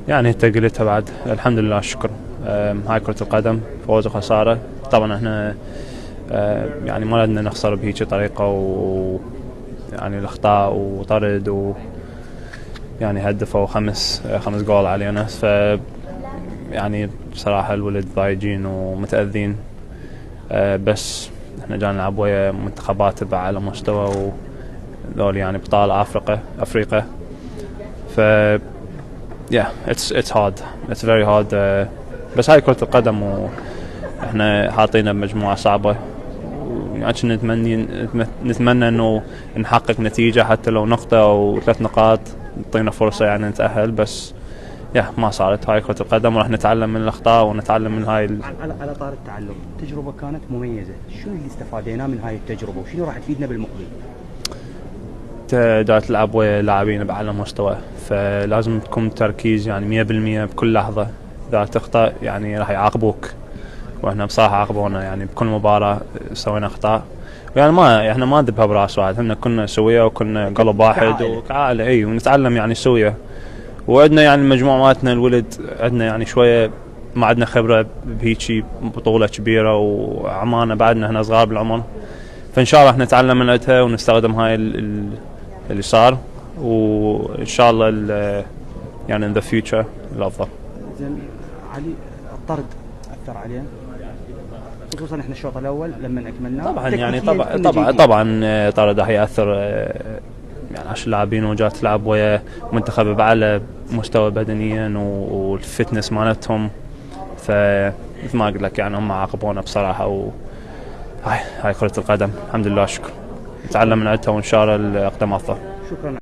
يعني انت قلتها بعد، الحمد لله الشكر. هاي كرة القدم، فوز وخسارة. طبعا احنا يعني ما بدنا نخسر بهيك طريقة، ويعني الاخطاء وطرد يعني هدفوا خمس جول علينا. ف يعني بصراحة الولد ضايجين ومتأذين. بس احنا جانا نلعب ويا منتخبات على مستوى، وذول يعني بطال افريقيا. ف it's hard, it's very hard. بس هاي كرة القدم، واحنا حاطينها بمجموعة صعبة، وعشان نتمنى انه نحقق نتيجة حتى لو نقطة او 3 نقاط تعطينا فرصة يعني نتأهل. بس ما صارت. هاي كرة القدم، وراح نتعلم من الأخطاء ونتعلم من هاي على طار التعلم، التجربة كانت مميزة. شنو اللي استفاديناه من هاي التجربة وشنو راح تفيدنا بالمقبل؟ دا تلعب ويا لاعبين بأعلى مستوى، فلازم تكون تركيز يعني 100% بكل لحظة. إذا تخطأ يعني راح يعاقبوك، واحنا بصراحة عاقبونا يعني بكل مباراة سوينا أخطاء. يعني احنا ما ذبها براس واحد، احنا كنا سوية وكنا قلب واحد وكعائلة، ونتعلم يعني سوية. وعندنا يعني مجموعاتنا الولد عندنا يعني شوية ما عندنا خبرة بهيجي بطولة كبيرة، وعمانا بعدنا هنا صغار بالعمر. فإن شاء الله راح نتعلم من عندها ونستخدم هاي اللي صار، وإن شاء الله يعني in the future الأفضل. زين علي، الطرد أثر عليه خصوصا احنا الشوط الأول لما أكملناه. طبعا يعني طبعا طرد راح يأثر يعني عشان اللاعبين وجات تلعب ويا منتخب بعلى مستوى بدنيا والفتنس مالتهم. فمثل ما قلت لك يعني هم عاقبونا بصراحة. هاي كرة القدم، الحمد لله شكر. نتعلم من عدتها وإن شاء الله الأقدام أفضل. شكرا.